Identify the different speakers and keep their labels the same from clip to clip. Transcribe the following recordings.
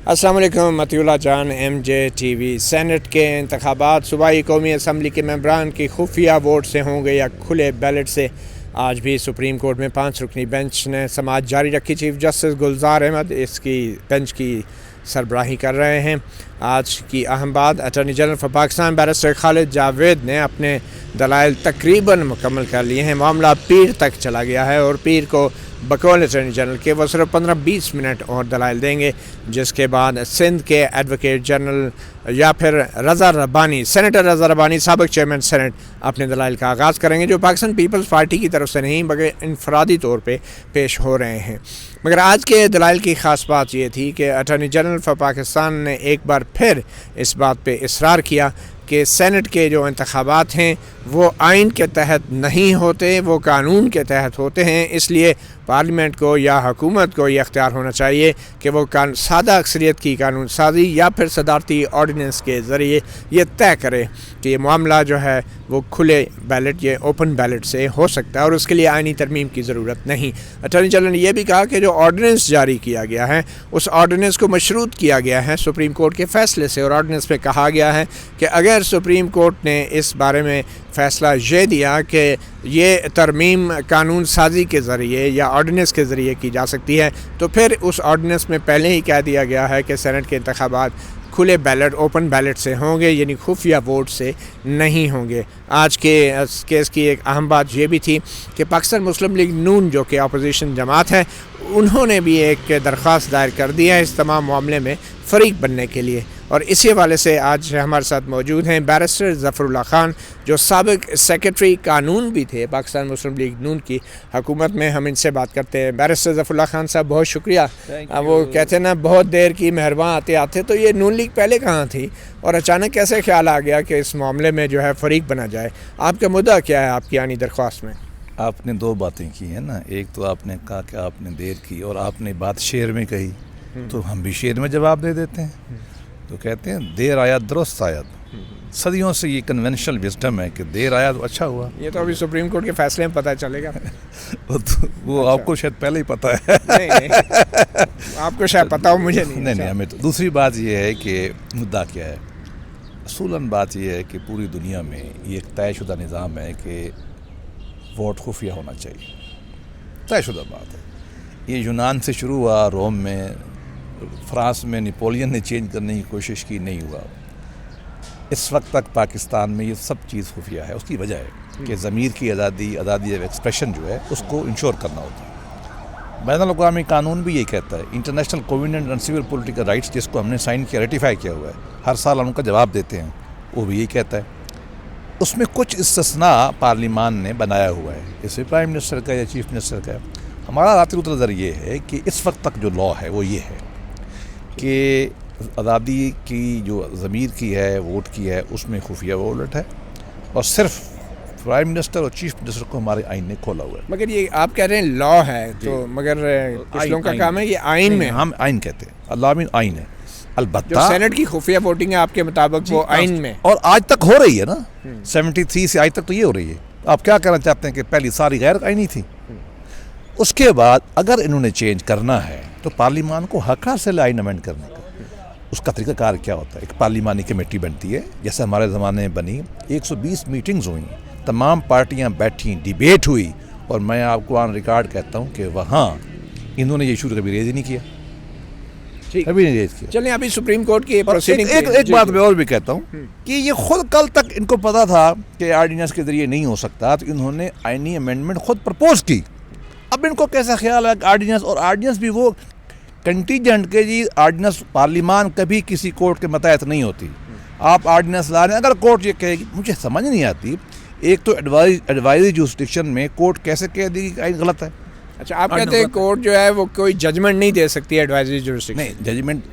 Speaker 1: السلام علیکم متی اللہ جان، M J T V. Senate کے انتخابات صوبائی قومی اسمبلی کے ممبران کی خفیہ ووٹ سے ہوں گے یا کھلے بیلٹ سے؟ آج بھی سپریم کورٹ میں 5 رکنی بینچ نے سماعت جاری رکھی۔ چیف جسٹس گلزار احمد اس کی بینچ کی سربراہی کر رہے ہیں۔ آج کی اہم بات، attorney general for Pakistan barrister Khalid Javed نے اپنے دلائل تقریباً مکمل کر لیے ہیں۔ معاملہ پیر تک چلا گیا ہے اور پیر کو بقول اٹارنی جنرل کے وہ صرف 15-20 منٹ اور دلائل دیں گے، جس کے بعد سندھ کے ایڈوکیٹ جنرل یا پھر رضا ربانی، سینیٹر رضا ربانی سابق چیئرمین سینٹ اپنے دلائل کا آغاز کریں گے، جو پاکستان پیپلز پارٹی کی طرف سے نہیں بلکہ انفرادی طور پہ پیش ہو رہے ہیں۔ مگر آج کے دلائل کی خاص بات یہ تھی کہ اٹارنی جنرل فار پاکستان نے ایک بار پھر اس بات پہ اصرار کیا کہ سینٹ کے جو انتخابات ہیں وہ آئین کے تحت نہیں ہوتے، وہ قانون کے تحت ہوتے ہیں۔ اس لیے پارلیمنٹ کو یا حکومت کو یہ اختیار ہونا چاہیے کہ وہ سادہ اکثریت کی قانون سازی یا پھر صدارتی آرڈیننس کے ذریعے یہ طے کرے کہ یہ معاملہ جو ہے وہ کھلے بیلٹ یا اوپن بیلٹ سے ہو سکتا ہے اور اس کے لیے آئینی ترمیم کی ضرورت نہیں۔ اٹارنی جنرل نے یہ بھی کہا کہ جو آرڈیننس جاری کیا گیا ہے اس آرڈیننس کو مشروط کیا گیا ہے سپریم کورٹ کے فیصلے سے، اور آرڈیننس میں کہا گیا ہے کہ اگر سپریم کورٹ نے اس بارے میں فیصلہ یہ دیا کہ یہ ترمیم قانون سازی کے ذریعے یا آرڈیننس کے ذریعے کی جا سکتی ہے، تو پھر اس آرڈیننس میں پہلے ہی کہہ دیا گیا ہے کہ سینٹ کے انتخابات کھلے بیلٹ اوپن بیلٹ سے ہوں گے، یعنی خفیہ ووٹ سے نہیں ہوں گے۔ آج کے کیس کی ایک اہم بات یہ بھی تھی کہ پاکستان مسلم لیگ نون جو کہ اپوزیشن جماعت ہے، انہوں نے بھی ایک درخواست دائر کر دی ہے اس تمام معاملے میں فریق بننے کے لیے، اور اسی حوالے سے آج ہمارے ساتھ موجود ہیں بیرسٹر ظفر اللہ خان، جو سابق سیکرٹری قانون بھی تھے پاکستان مسلم لیگ نون کی حکومت میں۔ ہم ان سے بات کرتے ہیں۔ بیرسٹر ظفر اللہ خان صاحب بہت شکریہ۔ وہ کہتے ہیں نا بہت دیر کی مہرباں آتے آتے، تو یہ نون لیگ پہلے کہاں تھی اور اچانک کیسے خیال آ گیا کہ اس معاملے میں جو ہے فریق بنا جائے؟ آپ کا مدعا کیا ہے آپ کی آنی درخواست میں؟
Speaker 2: آپ نے 2 باتیں کی ہیں نا، ایک تو آپ نے کہا کہ آپ نے دیر کی، اور آپ نے بات شعر میں کہی، تو ہم بھی شعر میں جواب دے دیتے ہیں۔ تو کہتے ہیں دیر آیا درست آیا۔ صدیوں سے یہ کنونشنل وزڈم ہے کہ دیر آیا تو اچھا ہوا۔
Speaker 1: یہ تو ابھی سپریم کورٹ کے فیصلے میں پتہ چلے گا۔
Speaker 2: وہ آپ کو شاید پہلے ہی پتہ ہے۔
Speaker 1: نہیں آپ کو شاید پتہ ہو، مجھے نہیں۔
Speaker 2: نہیں ہمیں تو دوسری بات یہ ہے کہ مدعا کیا ہے۔ اصولاً بات یہ ہے کہ پوری دنیا میں یہ ایک طے شدہ نظام ہے کہ ووٹ خفیہ ہونا چاہیے، طے شدہ بات ہے۔ یہ یونان سے شروع ہوا، روم میں، فرانس میں نپولین نے چینج کرنے کی کوشش کی، نہیں ہوا۔ اس وقت تک پاکستان میں یہ سب چیز خفیہ ہے۔ اس کی وجہ ہے کہ ضمیر کی آزادی آف ایکسپریشن جو ہے اس کو انشور کرنا ہوتا ہے۔ بین الاقوامی قانون بھی یہ کہتا ہے، international covenant on civil political rights, جس کو ہم نے سائن کیا، ریٹیفائی کیا ہوا ہے، ہر سال ہم ان کا جواب دیتے ہیں، وہ بھی یہی کہتا ہے۔ اس میں کچھ استثناء پارلیمان نے بنایا ہوا ہے، جیسے پرائم منسٹر کا یا چیف منسٹر کا۔ ہمارا ذاتی نظر یہ ہے کہ اس وقت تک جو لاء ہے وہ یہ ہے کہ آزادی کی جو ضمیر کی ہے، ووٹ کی ہے، اس میں خفیہ ووٹ ہے، اور صرف پرائم منسٹر اور چیف منسٹر کو ہمارے آئین نے کھولا ہوا ہے۔
Speaker 1: مگر یہ آپ کہہ رہے ہیں لاء ہے، تو مگر کچھ لوگوں کا کام ہے یہ آئین میں،
Speaker 2: ہم آئین کہتے ہیں، اللہ آئین ہے۔ البتہ
Speaker 1: جو سینٹ کی خفیہ ووٹنگ ہے آپ کے مطابق وہ آئین میں،
Speaker 2: اور آج تک ہو رہی ہے نا، 73 سے آج تک تو یہ ہو رہی ہے۔ آپ کیا کہنا چاہتے ہیں کہ پہلی ساری غیر آئینی تھی؟ اس کے بعد اگر انہوں نے چینج کرنا ہے تو پارلیمان کو حق حاصل ہے آئین امینڈ کرنے کا۔ اس کا طریقہ کار کیا ہوتا ہے؟ ایک پارلیمانی کمیٹی بنتی ہے، جیسے ہمارے زمانے میں بنی، 120 میٹنگز ہوئیں، تمام پارٹیاں بیٹھیں، ڈیبیٹ ہوئی، اور میں آپ کو آن ریکارڈ کہتا ہوں کہ وہاں انہوں نے یہ ایشو کبھی ریز ہی نہیں کیا، کبھی نہیں ریز کیا۔
Speaker 1: چلیں ابھی سپریم کورٹ کی پروسیڈنگ
Speaker 2: ایک بات میں اور بھی کہتا ہوں کہ یہ خود کل تک ان کو پتا تھا کہ آرڈیننس کے ذریعے نہیں ہو سکتا، تو انہوں نے آئینی امینڈمنٹ خود پرپوز کی۔ اب ان کو کیسا خیال ہے آرڈیننس، اور آرڈیننس بھی وہ کنٹیجنٹ کے جی آرڈیننس پارلیمان کبھی کسی کورٹ کے متحد نہیں ہوتی۔ آپ آرڈیننس لا رہے ہیں، اگر کورٹ یہ کہے گی، مجھے سمجھ نہیں آتی، ایک تو ایڈوائزری جورسڈکشن میں کورٹ کیسے کہہ دے گی کہ آئین غلط ہے؟ اچھا آپ
Speaker 1: کہتے ہیں کورٹ جو ہے وہ کوئی ججمنٹ نہیں دے سکتی ایڈوائزری جورسڈکشن؟
Speaker 2: نہیں،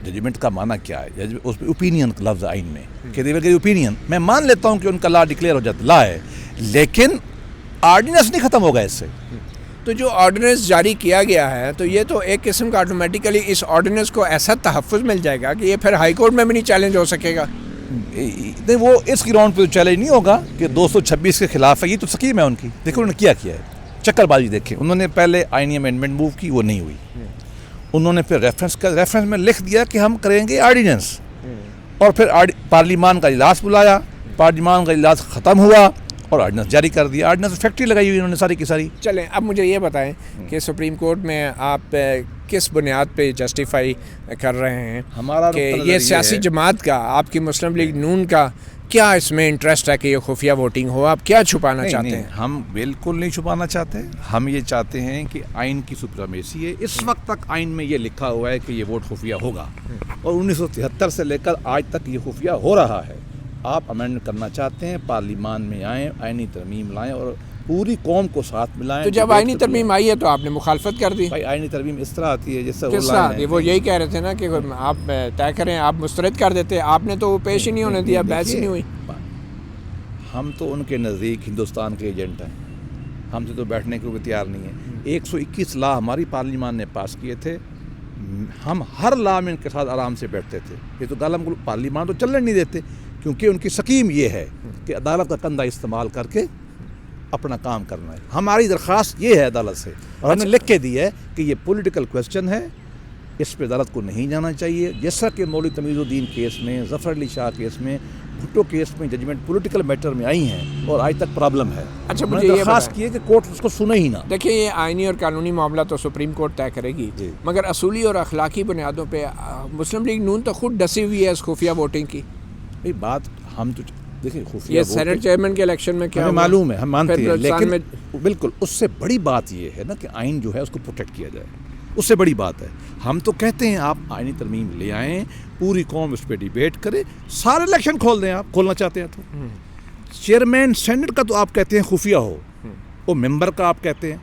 Speaker 2: ججمنٹ کا معنی کیا ہے؟ اس میں اوپینین لفظ آئین میں کہ دیور اوپینین، میں مان لیتا ہوں کہ ان کا لا ڈکلیئر ہو جاتا، لا ہے، لیکن آرڈیننس نہیں ختم ہوگا اس سے۔
Speaker 1: تو جو آرڈیننس جاری کیا گیا ہے تو یہ تو ایک قسم کا آٹومیٹیکلی اس آرڈیننس کو ایسا تحفظ مل جائے گا کہ یہ پھر ہائی کورٹ میں بھی نہیں چیلنج ہو سکے گا۔
Speaker 2: نہیں، وہ اس گراؤنڈ پہ چیلنج نہیں ہوگا کہ 226 کے خلاف ہے، یہ تو سکیم ہے ان کی۔ دیکھو انہوں نے کیا ہے، چکر بازی دیکھیں، انہوں نے پہلے آئینی امینڈمنٹ موو کی، وہ نہیں ہوئی، انہوں نے پھر ریفرنس میں لکھ دیا کہ ہم کریں گے آرڈیننس، اور پھر پارلیمان کا اجلاس بلایا، پارلیمان کا اجلاس ختم ہوا اور آرڈیننس جاری کر دیا، آرڈیننس فیکٹری لگائی ہوئی انہوں نے ساری کی ساری۔
Speaker 1: چلیں اب مجھے یہ بتائیں کہ سپریم کورٹ میں آپ کس بنیاد پہ جسٹیفائی کر رہے ہیں
Speaker 2: ہمارا
Speaker 1: کہ یہ سیاسی جماعت کا، آپ کی مسلم لیگ نون کا کیا اس میں انٹرسٹ ہے کہ یہ خفیہ ووٹنگ ہو؟ آپ کیا چھپانا چاہتے ہیں؟
Speaker 2: ہم بالکل نہیں چھپانا چاہتے، ہم یہ چاہتے ہیں کہ آئین کی سپریمیسی ہے۔ اس وقت تک آئین میں یہ لکھا ہوا ہے کہ یہ ووٹ خفیہ ہوگا، اور 1973 سے لے کر آج تک یہ خفیہ ہو رہا ہے۔ آپ امینڈ کرنا چاہتے ہیں، پارلیمان میں آئیں، آئینی ترمیم لائیں اور پوری قوم کو ساتھ ملائیں۔
Speaker 1: تو جب آئینی ترمیم آئی ہے تو آپ نے مخالفت کر دی؟
Speaker 2: بھائی آئینی ترمیم اس طرح آتی ہے جس سے
Speaker 1: کس طرح؟ وہ یہی کہہ رہے تھے نا کہ آپ طے کریں، آپ مسترد کر دیتے، آپ نے تو وہ پیش ہی نہیں ہونے دیا، بحث ہی نہیں ہوئی۔
Speaker 2: ہم تو ان کے نزدیک ہندوستان کے ایجنٹ ہیں، ہم سے تو بیٹھنے کے لیے تیار نہیں ہیں۔ 121 لا ہماری پارلیمان نے پاس کیے تھے، ہم ہر لا میں ان کے ساتھ آرام سے بیٹھتے تھے۔ یہ تو ہم پارلیمان تو چلنے نہیں دیتے، کیونکہ ان کی سکیم یہ ہے کہ عدالت کا کندھا استعمال کر کے اپنا کام کرنا ہے۔ ہماری درخواست یہ ہے عدالت سے، اور ہم نے لکھ کے دی ہے کہ یہ پولیٹیکل کویسچن ہے، اس پہ عدالت کو نہیں جانا چاہیے، جیسا کہ مولوی تمیز الدین کیس میں، ظفر علی شاہ کیس میں، بھٹو کیس میں ججمنٹ پولیٹیکل میٹر میں آئی ہیں اور آج تک پرابلم ہے۔
Speaker 1: اچھا
Speaker 2: میں نے درخواست کی ہے کہ کورٹ اس کو سنے ہی نہ۔
Speaker 1: دیکھیں یہ آئینی اور قانونی معاملہ تو سپریم کورٹ طے کرے گی، مگر اصولی اور اخلاقی بنیادوں پہ مسلم لیگ نون تو خود ڈسی ہوئی ہے اس خفیہ ووٹنگ کی۔
Speaker 2: بات ہم تو دیکھیں خفیہ
Speaker 1: یہ سینٹ چیئرمین کے الیکشن میں کیا
Speaker 2: معلوم ہے، ہم مانتے ہیں، لیکن بالکل اس سے بڑی بات یہ ہے نا کہ آئین جو ہے اس کو پروٹیکٹ کیا جائے، اس سے بڑی بات ہے۔ ہم تو کہتے ہیں آپ آئینی ترمیم لے آئیں، پوری قوم اس پہ ڈیبیٹ کرے، سارے الیکشن کھول دیں، آپ کھولنا چاہتے ہیں تو۔ چیئرمین سینٹ کا تو آپ کہتے ہیں خفیہ ہو، وہ ممبر کا آپ کہتے ہیں،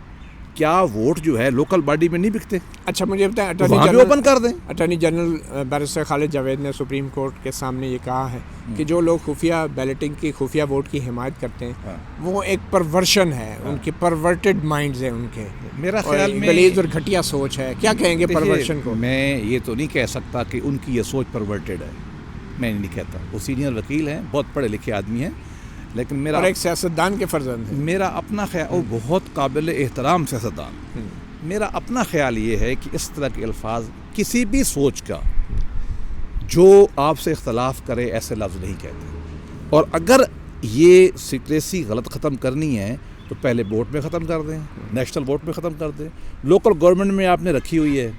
Speaker 2: کیا ووٹ جو ہے لوکل باڈی میں نہیں بکتے؟
Speaker 1: اچھا مجھے بتائیں،
Speaker 2: اوپن کر دیں۔
Speaker 1: Attorney general barrister Khalid Javed نے سپریم کورٹ کے سامنے یہ کہا ہے کہ جو لوگ خفیہ بیلٹنگ کی، خفیہ ووٹ کی حمایت کرتے ہیں وہ ایک پرورشن ہے، ان کی پرورٹڈ مائنڈز ہیں، ان کے
Speaker 2: میرا خیال میں
Speaker 1: غلیظ اور گھٹیا سوچ ہے۔ کیا کہیں گے پرورشن کو؟
Speaker 2: میں یہ تو نہیں کہہ سکتا کہ ان کی یہ سوچ پرورٹڈ ہے، میں نہیں کہتا۔ وہ سینئر وکیل ہیں، بہت پڑھے لکھے آدمی ہیں، لیکن میرا
Speaker 1: اور ایک سیاستدان کے فرزند ہیں۔
Speaker 2: میرا اپنا خیال، وہ بہت قابل احترام سیاستدان، میرا اپنا خیال یہ ہے کہ اس طرح کے الفاظ کسی بھی سوچ کا جو آپ سے اختلاف کرے ایسے لفظ نہیں کہتے، اور اگر یہ سیکریسی غلط ختم کرنی ہے تو پہلے ووٹ میں ختم کر دیں، نیشنل ووٹ میں ختم کر دیں۔ لوکل گورنمنٹ میں آپ نے رکھی ہوئی ہے،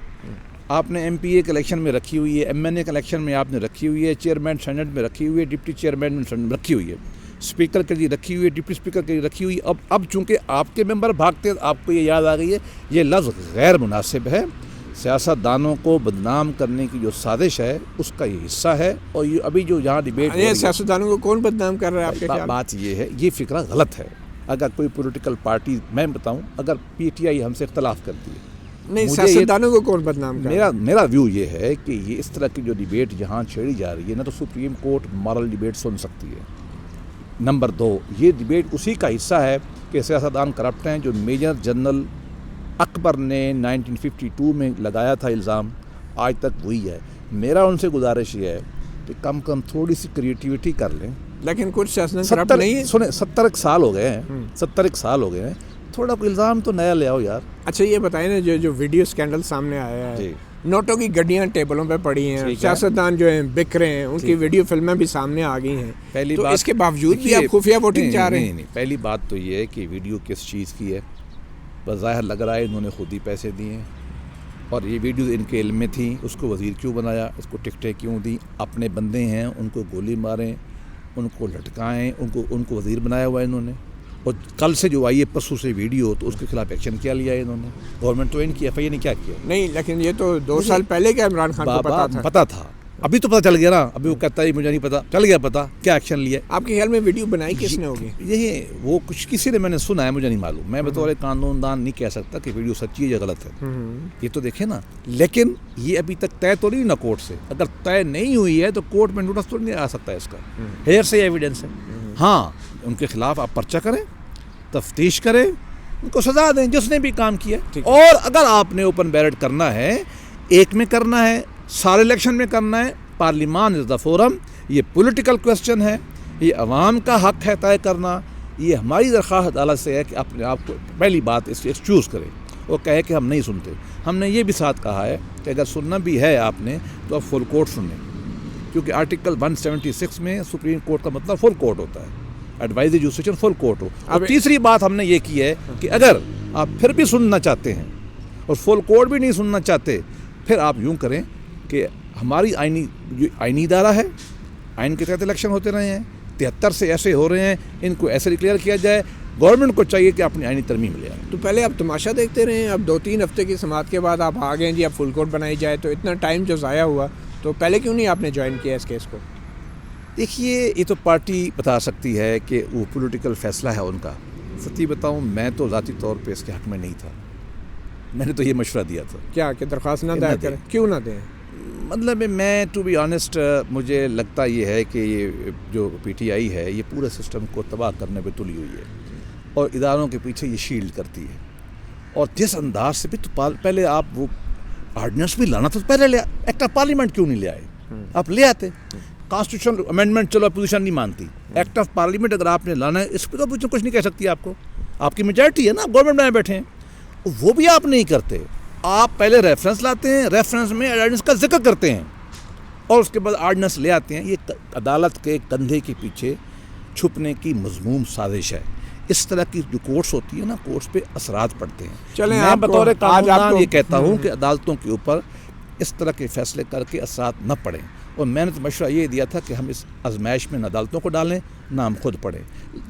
Speaker 2: آپ نے ایم پی اے کے الیکشن میں رکھی ہوئی ہے، ایم این اے کے الیکشن میں آپ نے رکھی ہوئی ہے، چیئرمین سینٹ میں رکھی ہوئی ہے، ڈپٹی چیئرمین میں رکھی ہوئی ہے، اسپیکر کے لیے رکھی ہوئی ہے، ڈپٹی اسپیکر کے لیے رکھی ہوئی ہے۔ اب چونکہ آپ کے ممبر بھاگتے ہیں، آپ کو یہ یاد آ گئی ہے، یہ لفظ غیر مناسب ہے۔ سیاستدانوں کو بدنام کرنے کی جو سازش ہے اس کا یہ حصہ ہے، اور یہ ابھی جو یہاں ڈیبیٹ ہے،
Speaker 1: سیاستدانوں کو کون بدنام کر رہا ہے آپ کے خیال؟
Speaker 2: بات یہ ہے، یہ فکرہ غلط ہے۔ اگر کوئی پولیٹیکل پارٹی، میں بتاؤں، اگر پی ٹی آئی ہم سے اختلاف کرتی ہے،
Speaker 1: نہیں، سیاستدانوں کو کون بدنام کر رہا ہے؟
Speaker 2: میرا ویو یہ ہے کہ یہ اس طرح کی جو ڈیبیٹ جہاں چھیڑی جا رہی ہے نا، تو سپریم کورٹ مارل ڈیبیٹ سن سکتی ہے۔ نمبر 2، یہ ڈیبیٹ اسی کا حصہ ہے کہ سیاستدان کرپٹ ہیں، جو میجر جنرل اکبر نے 1952 میں لگایا تھا الزام، آج تک وہی ہے۔ میرا ان سے گزارش یہ ہے کہ کم تھوڑی سی کریٹیوٹی کر لیں۔
Speaker 1: لیکن کچھ سیاستدان کرپٹ نہیں ہیں۔
Speaker 2: سنیں، 70 سال ہو گئے ہیں، 70 سال ہو گئے ہیں، تھوڑا کوئی الزام تو نیا لے آؤ یار۔
Speaker 1: اچھا یہ بتائیں نا، جو ویڈیو سکینڈل سامنے آیا ہے، نوٹوں کی گڈیاں ٹیبلوں پہ پڑی ہیں، سیاستدان جو ہیں بک رہے ہیں، ان کی ویڈیو فلمیں بھی سامنے آ گئی ہیں، تو اس کے باوجود بھی آپ خفیہ ووٹنگ چاہ رہے ہیں؟
Speaker 2: نہیں، پہلی بات تو یہ ہے کہ ویڈیو کس چیز کی ہے، بظاہر لگ رہا ہے انہوں نے خود ہی پیسے دیے ہیں، اور یہ ویڈیو ان کے علم میں تھی، اس کو وزیر کیوں بنایا، اس کو ٹکٹیں کیوں دیں؟ اپنے بندے ہیں، ان کو گولی ماریں، ان کو لٹکائیں، ان کو وزیر بنایا ہوا ہے انہوں نے، اور کل سے جو آئی ہے پرسوں سے ویڈیو، تو اس کے خلاف ایکشن کیا لیا ہے انہوں نے؟ گورنمنٹ تو ان کی ایف آئی اے نے کیا کیا؟
Speaker 1: نہیں، لیکن یہ تو 2 سال پہلے کیا عمران خان کو
Speaker 2: پتا تھا، ابھی تو پتہ چل گیا نا، ابھی وہ کہتا ہے مجھے نہیں پتا، چل گیا پتا، کیا ایکشن لیا؟
Speaker 1: آپ کے خیال میں ویڈیو بنائی کس نے ہوگی؟
Speaker 2: یہ وہ کچھ کسی نے، میں نے سنا ہے، مجھے نہیں معلوم، میں بطور قانون دان نہیں کہہ سکتا کہ ویڈیو سچی ہے یا غلط ہے، یہ تو دیکھیں نا۔ لیکن یہ ابھی تک طے تو نہیں نا کورٹ سے، اگر طے نہیں ہوئی ہے تو کورٹ میں نوٹس تو نہیں آ سکتا ہے اس کا، ہیئر سے ایویڈنس ہے۔ ہاں، ان کے خلاف آپ پرچہ کریں، تفتیش کریں، ان کو سزا دیں جس نے بھی کام کیا، اور اگر آپ نے اوپن بیلٹ کرنا ہے، ایک میں کرنا ہے، سارے الیکشن میں کرنا ہے، پارلیمان از دا فورم، یہ پولیٹیکل کویسچن ہے، یہ عوام کا حق ہے طے کرنا۔ یہ ہماری درخواست عدالت سے ہے کہ اپنے آپ کو پہلی بات اس سے ایکسکیوز کریں، اور کہے کہ ہم نہیں سنتے. ہم نے یہ بھی ساتھ کہا ہے کہ اگر سننا بھی ہے آپ نے تو آپ فل کورٹ سنیں, کیونکہ آرٹیکل 176 میں سپریم کورٹ کا مطلب فل کورٹ ہوتا ہے, ایڈوائزری جوڈیشن فل کورٹ ہو. اور تیسری بات ہم نے یہ کی ہے کہ اگر آپ پھر بھی سننا چاہتے ہیں اور فل کورٹ بھی نہیں سننا چاہتے, پھر آپ یوں کریں کہ ہماری آئینی ادارہ ہے, آئین کے تحت الیکشن ہوتے رہے ہیں, 73 سے ایسے ہو رہے ہیں, ان کو ایسے ڈکلیئر کیا جائے. گورنمنٹ کو چاہیے کہ اپنی آئینی ترمیم لے آئے.
Speaker 1: تو پہلے آپ تماشا دیکھتے رہے ہیں, اب 2-3 ہفتے کی سماعت کے بعد آپ آ گئے جی اب فل کورٹ بنائی جائے, تو اتنا ٹائم جو ضائع ہوا تو پہلے کیوں نہیں آپ نے جوائن کیا اس کیس کو؟
Speaker 2: دیکھیے یہ تو پارٹی بتا سکتی ہے کہ وہ پولیٹیکل فیصلہ ہے ان کا. سچی بتاؤں میں تو ذاتی طور پہ اس کے حق میں نہیں تھا, میں نے تو یہ مشورہ دیا تھا
Speaker 1: کیا کہ درخواست نہ دائر کریں. کیوں نہ دیں؟
Speaker 2: مطلب میں ٹو بی آنیسٹ مجھے لگتا یہ ہے کہ یہ جو پی ٹی آئی ہے یہ پورے سسٹم کو تباہ کرنے پہ تلی ہوئی ہے اور اداروں کے پیچھے یہ شیلڈ کرتی ہے. اور جس انداز سے بھی تو پہلے آپ وہ آرڈیننس بھی لانا تھا, پہلے لے ایکٹ آف پارلیمنٹ کیوں نہیں لے آئے؟ آپ لے آتے. کانسٹیٹیوشن امینڈمنٹ چلو اپوزیشن نہیں مانتی, ایکٹ آف پارلیمنٹ اگر آپ نے لانا ہے اس پہ تو اپوزیشن کچھ نہیں کہہ سکتی آپ کو, آپ کی میجارٹی ہے نا, گورنمنٹ میں بیٹھے ہیں. وہ بھی آپ نہیں کرتے, آپ پہلے ریفرنس لاتے ہیں, ریفرنس میں آرڈیننس کا ذکر کرتے ہیں اور اس کے بعد آرڈیننس لے آتے ہیں. یہ عدالت کے کندھے کے پیچھے چھپنے کی مضموم سازش ہے. اس طرح کی جو کورٹس ہوتی ہے نا, کورٹس پہ اثرات پڑتے ہیں.
Speaker 1: چلیں
Speaker 2: میں بطور قانون یہ کہتا ہوں کہ
Speaker 1: کہ
Speaker 2: عدالتوں کے اوپر اس طرح کے فیصلے کر کے اثرات نہ پڑیں, اور میں نے تو مشورہ یہ دیا تھا کہ ہم اس آزمائش میں نہ عدالتوں کو ڈالیں نہ ہم خود پڑھیں,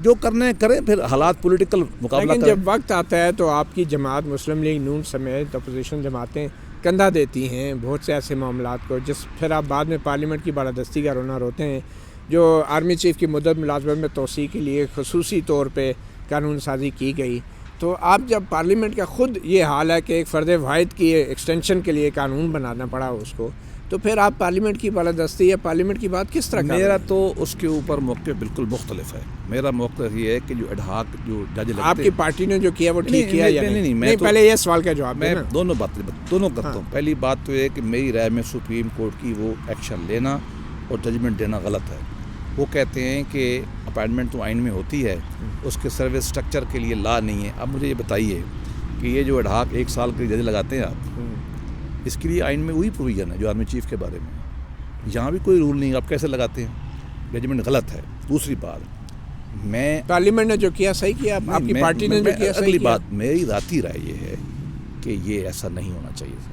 Speaker 2: جو کرنا ہے کریں, پھر حالات پولیٹیکل مقابلہ
Speaker 1: لیکن
Speaker 2: کریں.
Speaker 1: جب وقت آتا ہے تو آپ کی جماعت مسلم لیگ نون سمیت اپوزیشن جماعتیں کندھا دیتی ہیں بہت سے ایسے معاملات کو, جس پھر آپ بعد میں پارلیمنٹ کی بالادستی کا رونا روتے ہیں. جو آرمی چیف کی مدت ملازمت میں توسیع کے لیے خصوصی طور پہ قانون سازی کی گئی, تو آپ جب پارلیمنٹ کا خود یہ حال ہے کہ ایک فرد واحد کی ایکسٹینشن کے لیے قانون بنانا پڑا اس کو, تو پھر آپ پارلیمنٹ کی بالادستی یا پارلیمنٹ کی بات کس طرح کریں؟
Speaker 2: میرا تو اس کے اوپر موقف بالکل مختلف ہے. میرا موقف یہ ہے کہ جو ایڈہاک جو جج لگتے
Speaker 1: آپ کی پارٹی نے جو کیا وہ ٹھیک کیا یا نہیں؟ پہلے یہ سوال کا جواب
Speaker 2: میں دونوں کرتا ہوں. پہلی بات تو یہ کہ میری رائے میں سپریم کورٹ کی وہ ایکشن لینا اور ججمنٹ دینا غلط ہے. وہ کہتے ہیں کہ اپائنٹمنٹ تو آئین میں ہوتی ہے, اس کے سروس سٹرکچر کے لیے لا نہیں ہے. اب مجھے یہ بتائیے کہ یہ جو ایڈہاک 1 سال کے جج لگاتے ہیں آپ, اس کے لیے آئین میں وہی پروویژن ہے جو آرمی چیف کے بارے میں, یہاں بھی کوئی رول نہیں, آپ کیسے لگاتے ہیں؟ ججمنٹ غلط ہے. دوسری بات, میں
Speaker 1: پارلیمنٹ نے جو کیا صحیح کیا, آپ کی پارٹی نے جو کیا صحیح
Speaker 2: اگلی
Speaker 1: کیا.
Speaker 2: بات میری ذاتی رائے یہ ہے کہ یہ ایسا نہیں ہونا چاہیے تھا.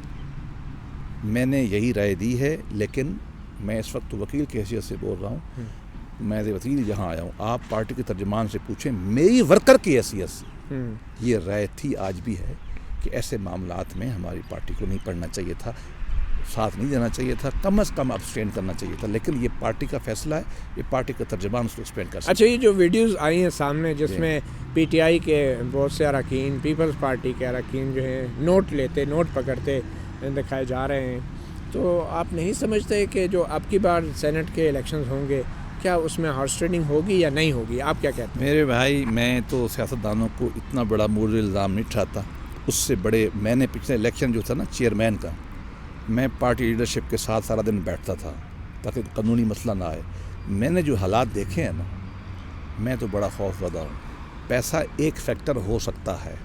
Speaker 2: میں نے یہی رائے دی ہے, لیکن میں اس وقت وکیل کی حیثیت سے بول رہا ہوں. میں وکیل جہاں آیا ہوں, آپ پارٹی کے ترجمان سے پوچھیں, میری ورکر کی حیثیت سے یہ رائے تھی, آج بھی ہے, کہ ایسے معاملات میں ہماری پارٹی کو نہیں پڑھنا چاہیے تھا, ساتھ نہیں دینا چاہیے تھا, کم از کم ابسٹین کرنا چاہیے تھا. لیکن یہ پارٹی کا فیصلہ ہے, یہ پارٹی کا ترجمان اس کو ایکسپلین کر سکتا.
Speaker 1: اچھا, یہ جو ویڈیوز آئی ہیں سامنے جس میں پی ٹی آئی کے بہت سے اراکین, پیپلز پارٹی کے اراکین جو ہیں نوٹ پکڑتے دکھائے جا رہے ہیں, تو آپ نہیں سمجھتے کہ جو اب کی بار سینٹ کے الیکشنز ہوں گے, کیا اس میں ہارس ٹریڈنگ ہوگی یا نہیں ہوگی؟ آپ کیا کہتے ہیں؟
Speaker 2: میرے بھائی, میں تو سیاستدانوں کو اتنا بڑا مورل الزام نہیں ٹھہراتا. اس سے بڑے, میں نے پچھلے الیکشن جو تھا نا چیئرمین کا, میں پارٹی لیڈرشپ کے ساتھ سارا دن بیٹھتا تھا تاکہ قانونی مسئلہ نہ آئے. میں نے جو حالات دیکھے ہیں نا, میں تو بڑا خوف زدہ ہوں. پیسہ ایک فیکٹر ہو سکتا ہے,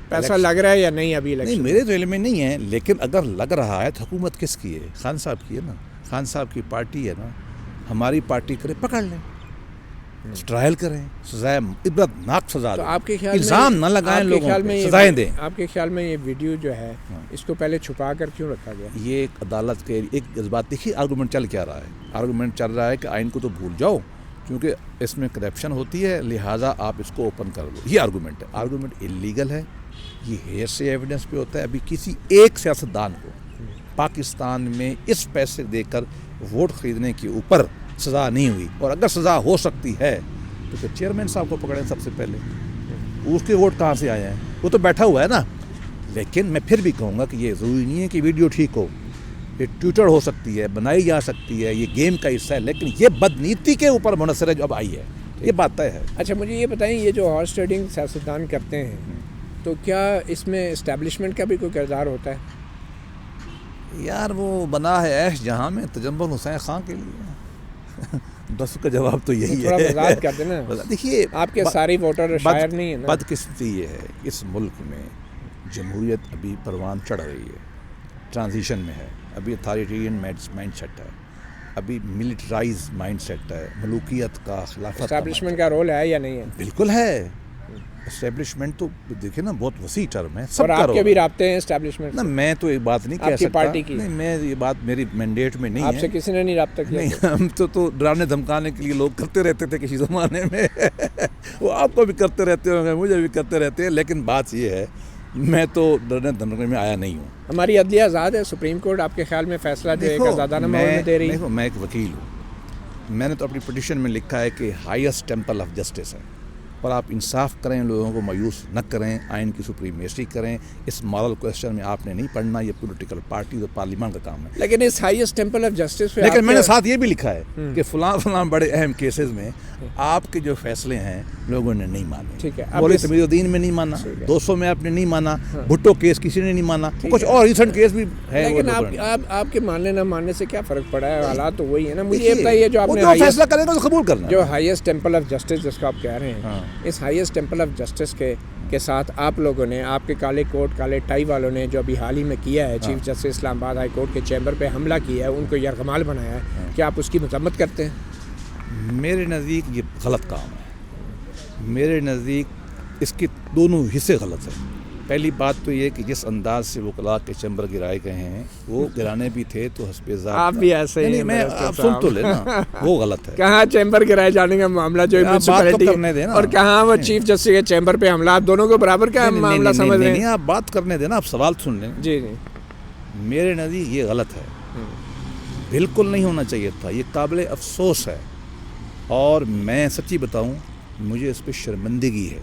Speaker 1: پیسہ لگ رہا ہے یا نہیں ابھی الیکشن؟
Speaker 2: نہیں, میرے تو علم میں نہیں ہے, لیکن اگر لگ رہا ہے تو حکومت کس کی ہے؟ خان صاحب کی ہے نا, خان صاحب کی پارٹی ہے نا. ہماری پارٹی کرے, پکڑ لیں, ٹرائل کریں, سزائے عبرتناک سزا دیں,
Speaker 1: آپ کے خیال
Speaker 2: الزام نہ لگائیں, لوگوں پہ سزائیں دیں.
Speaker 1: آپ کے خیال میں یہ ویڈیو جو ہے اس کو پہلے چھپا کر کیوں رکھا گیا؟
Speaker 2: یہ ایک عدالت کے ایک جذبات, دیکھیے آرگومنٹ چل کیا رہا ہے. آرگومنٹ چل رہا ہے کہ آئین کو تو بھول جاؤ کیونکہ اس میں کرپشن ہوتی ہے, لہٰذا آپ اس کو اوپن کر لو. یہ آرگومنٹ ہے. آرگومنٹ انلیگل ہے, یہ ہیئرسے ایویڈنس پہ ہوتا ہے. ابھی کسی ایک سیاستدان کو پاکستان میں اس پیسے دے کر ووٹ خریدنے کے اوپر سزا نہیں ہوئی, اور اگر سزا ہو سکتی ہے تو پھر چیئرمین صاحب کو پکڑیں سب سے پہلے. اس کے ووٹ کہاں سے آئے ہیں؟ وہ تو بیٹھا ہوا ہے نا. لیکن میں پھر بھی کہوں گا کہ یہ ضروری نہیں ہے کہ ویڈیو ٹھیک ہو, یہ ٹویٹر ہو سکتی ہے, بنائی جا سکتی ہے, یہ گیم کا حصہ ہے, لیکن یہ بدنیتی کے اوپر منحصر ہے جو اب آئی ہے, یہ بات طے ہے.
Speaker 1: اچھا, مجھے یہ بتائیں, یہ جو ہارس ٹریڈنگ سیاستدان کرتے ہیں تو کیا اس میں اسٹیبلشمنٹ کا بھی کوئی کردار ہوتا ہے؟
Speaker 2: یار وہ بنا ہے ایش جہاں میں تجمل حسین خان کے لیے. بس کا جواب تو یہی ہے.
Speaker 1: تھوڑا وضاحت کر دینا.
Speaker 2: دیکھیے,
Speaker 1: آپ کے ساری ووٹر شاعر نہیں ہے نا.
Speaker 2: بدقسمتی یہ ہے اس ملک میں جمہوریت ابھی پروان چڑھ رہی ہے، ٹرانزیشن میں ہے، ابھی اتھارٹیرین مائنڈ سیٹ ہے، ابھی ملٹرائز مائنڈ سیٹ ہے، ملوکیت کا، خلافت
Speaker 1: اسٹیبلشمنٹ کا رول ہے یا نہیں ہے؟
Speaker 2: بالکل ہے. اسٹیبلشمنٹ تو دیکھیں نا بہت وسیع ٹرم ہے، سب
Speaker 1: اور
Speaker 2: کا
Speaker 1: آپ
Speaker 2: رول
Speaker 1: کے بھی
Speaker 2: ہے.
Speaker 1: رابطے ہیں اسٹیبلشمنٹ
Speaker 2: نہ میں تو یہ بات نہیں کہہ
Speaker 1: آپ کی
Speaker 2: سکتا،
Speaker 1: پارٹی کی؟
Speaker 2: نہیں میں یہ بات میری مینڈیٹ میں نہیں ہے.
Speaker 1: آپ سے کسی نے نہیں رابطہ کیا؟
Speaker 2: نہیں، ہم تو ڈرانے دھمکانے کے لیے لوگ کرتے رہتے تھے کسی زمانے میں وہ آپ کو بھی کرتے رہتے ہوں گے، مجھے بھی کرتے رہتے ہیں، لیکن بات یہ ہے میں تو ڈرنے دھمکانے میں آیا نہیں ہوں.
Speaker 1: ہماری عدلیہ آزاد ہے، سپریم کورٹ آپ کے خیال میں فیصلہ جو ایک آزادانہ ماحول میں دے رہی ہے؟
Speaker 2: دیکھو میں ایک وکیل ہوں، میں نے تو اپنی پٹیشن میں لکھا ہے کہ ہائیسٹ ٹیمپل آف جسٹس ہے، اور آپ انصاف کریں، لوگوں کو مایوس نہ کریں، آئین کی سپریمیسی کریں. اس مارل کویسچن میں آپ نے نہیں پڑھنا، یہ پولیٹیکل پارٹی اور پارلیمان کا کام ہے.
Speaker 1: لیکن اس ہائیسٹ ٹیمپل آف جسٹس پہ
Speaker 2: لیکن میں نے ساتھ یہ بھی لکھا ہے کہ فلاں بڑے اہم کیسز میں آپ کے جو فیصلے ہیں لوگوں نے نہیں مانے.
Speaker 1: ٹھیک ہے،
Speaker 2: مولوی تقی الدین میں نہیں مانا، 200 میں آپ نے نہیں مانا، بھٹو کیس کسی نے نہیں مانا، کچھ اور ریسنٹ کیس بھی ہے.
Speaker 1: لیکن آپ کے ماننے نہ ماننے سے کیا فرق پڑا ہے؟ حالات تو وہی ہے نا. مجھے یہ بتائیے جو آپ نے
Speaker 2: فیصلہ کرے گا تو قبول کرنا،
Speaker 1: جو ہائیسٹ ٹیمپل آف جسٹس جس کو آپ کہہ رہے ہیں، اس ہائیسٹ ٹیمپل آف جسٹس کے ساتھ آپ لوگوں نے، آپ کے کالے کوٹ کالے ٹائی والوں نے جو ابھی حال ہی میں کیا ہے، چیف جسٹس اسلام آباد ہائی کورٹ کے چیمبر پہ حملہ کیا ہے، ان کو یرغمال بنایا ہے، کیا آپ اس کی مذمت کرتے ہیں؟
Speaker 2: میرے نزدیک یہ غلط کام ہے. میرے نزدیک اس کے دونوں حصے غلط ہیں. پہلی بات تو یہ کہ جس انداز سے وکلاء کے چیمبر گرائے گئے ہیں، وہ گرانے بھی تھے تو حسب ذات.
Speaker 1: آپ بھی ایسے ہی،
Speaker 2: میں آپ سن تو لینا، وہ غلط ہے.
Speaker 1: کہاں چیمبر گرائے جانے کا معاملہ جو
Speaker 2: کرنے
Speaker 1: اور کہاں وہ چیف جسٹس کے چیمبر پہ حملہ، آپ دونوں کو برابر کا معاملہ سمجھ رہے ہیں؟
Speaker 2: آپ بات کرنے دینا، آپ سوال سن لیں.
Speaker 1: جی جی،
Speaker 2: میرے نزدیک یہ غلط ہے، بالکل نہیں ہونا چاہیے تھا. یہ قابل افسوس ہے، اور میں سچی بتاؤں مجھے اس پہ شرمندگی ہے،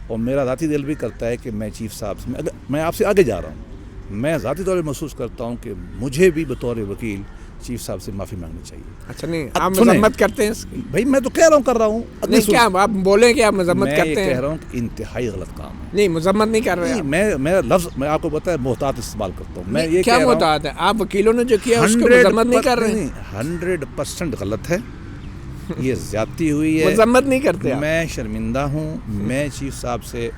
Speaker 2: اور میرا ذاتی دل بھی کرتا ہے کہ میں چیف صاحب سے، میں آپ سے آگے جا رہا ہوں، میں ذاتی طور پر محسوس کرتا ہوں کہ مجھے بھی بطور وکیل چیف صاحب سے معافی مانگنی چاہیے.
Speaker 1: اچھا نہیں، آپ مذمت کرتے ہیں اس کی؟
Speaker 2: بھائی میں تو کہہ رہا ہوں، کر رہا ہوں.
Speaker 1: نہیں، کیا آپ بولیں کہ آپ مذمت کرتے ہیں؟
Speaker 2: میں یہ کہہ رہا ہوں کہ انتہائی غلط کام ہے.
Speaker 1: نہیں، مذمت نہیں کر رہے.
Speaker 2: میں لفظ میں آپ کو پتا ہے محتاط استعمال کرتا ہوں. میں یہ
Speaker 1: کیا محتاط ہے؟ آپ وکیلوں نے جو کیا اس کو مذمت نہیں کر رہے ہیں؟
Speaker 2: 100% غلط ہے، یہ زیادتی ہوئی ہے،
Speaker 1: مذمت نہیں کرتے.
Speaker 2: میں شرمندہ ہوں. میں چیف صاحب سے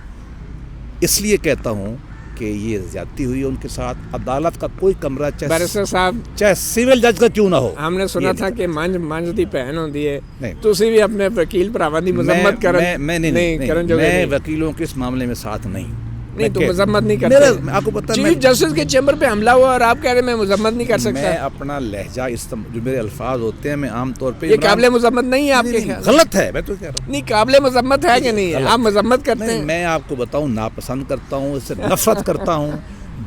Speaker 2: اس لیے کہتا ہوں کہ یہ زیادتی ہوئی ہے ان کے ساتھ. عدالت کا کوئی کمرہ
Speaker 1: بیرسٹر صاحب
Speaker 2: چاہے سول جج کا کیوں نہ ہو،
Speaker 1: ہم نے سنا تھا کہ مانج دی پہن ہوتی ہے، تو اسی بھی اپنے وکیل پراواں دی مذمت کریں.
Speaker 2: میں وکیلوں کے اس معاملے میں ساتھ نہیں.
Speaker 1: نہیں تو مذمت نہیں کرتے.
Speaker 2: آپ کو پتا ہے
Speaker 1: چیف جسٹس کے چیمبر پہ حملہ ہوا اور آپ کہہ رہے ہیں میں مذمت نہیں کر سکتا.
Speaker 2: میں اپنا لہجہ جو میرے الفاظ ہوتے ہیں میں عام طور پہ،
Speaker 1: یہ قابل مذمت نہیں ہے آپ کے خیال؟
Speaker 2: غلط ہے، میں تو کہہ رہا ہوں.
Speaker 1: نہیں، قابل مذمت ہے کہ نہیں ہے؟ آپ مذمت کرتے ہیں.
Speaker 2: میں آپ کو بتاؤں ناپسند کرتا ہوں، اس سے نفرت کرتا ہوں،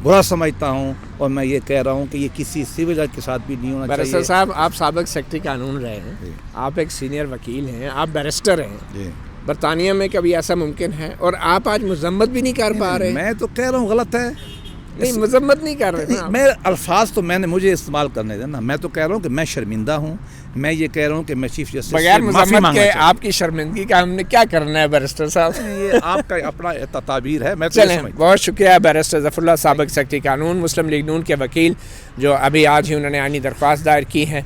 Speaker 2: برا سمجھتا ہوں، اور میں یہ کہہ رہا ہوں کہ یہ کسی سول جج کے ساتھ بھی نہیں ہونا چاہیے.
Speaker 1: بیرسٹر صاحب آپ سابق سیکرٹری قانون رہے ہیں، آپ ایک سینئر وکیل ہیں، آپ بیرسٹر ہیں. برطانیہ میں کبھی ایسا ممکن ہے اور آپ آج مذمت بھی نہیں کر پا رہے؟
Speaker 2: میں تو کہہ رہا ہوں غلط ہے.
Speaker 1: نہیں، مذمت نہیں کر رہے.
Speaker 2: میں الفاظ تو مجھے استعمال کرنے دینا. میں تو کہہ رہا ہوں کہ میں شرمندہ ہوں. میں یہ کہہ رہا ہوں کہ میں چیف جسٹس
Speaker 1: بغیر مذمت کے آپ کی شرمندگی کا ہم نے کیا کرنا ہے بیرسٹر صاحب؟
Speaker 2: یہ آپ کا اپنا تعبیر ہے. میں
Speaker 1: چلیں، بہت شکریہ بیرسٹر ظفر اللہ، سابق سیکرٹری قانون، مسلم لیگ نون کے وکیل، جو ابھی آج ہی انہوں نے آئینی درخواست دائر کی ہے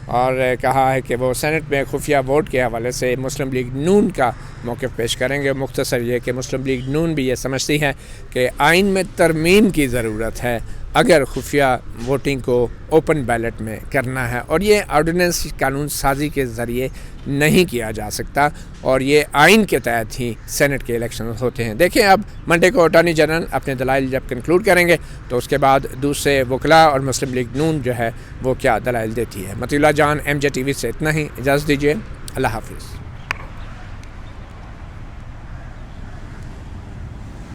Speaker 1: اور کہا ہے کہ وہ سینٹ میں خفیہ ووٹ کے حوالے سے مسلم لیگ نون کا موقف پیش کریں گے. مختصر یہ کہ مسلم لیگ نون بھی یہ سمجھتی ہے کہ آئین میں ترمیم کی ضرورت ہے اگر خفیہ ووٹنگ کو اوپن بیلٹ میں کرنا ہے، اور یہ آرڈیننس قانون سازی کے ذریعے نہیں کیا جا سکتا، اور یہ آئین کے تحت ہی سینٹ کے الیکشن ہوتے ہیں. دیکھیں اب منڈے کو اٹارنی جنرل اپنے دلائل جب کنکلوڈ کریں گے تو اس کے بعد دوسرے وکلاء اور مسلم لیگ نون جو ہے وہ کیا دلائل دیتی ہے. مطیع اللہ جان، MJ TV سے اتنا ہی، اجازت دیجیے، اللہ حافظ.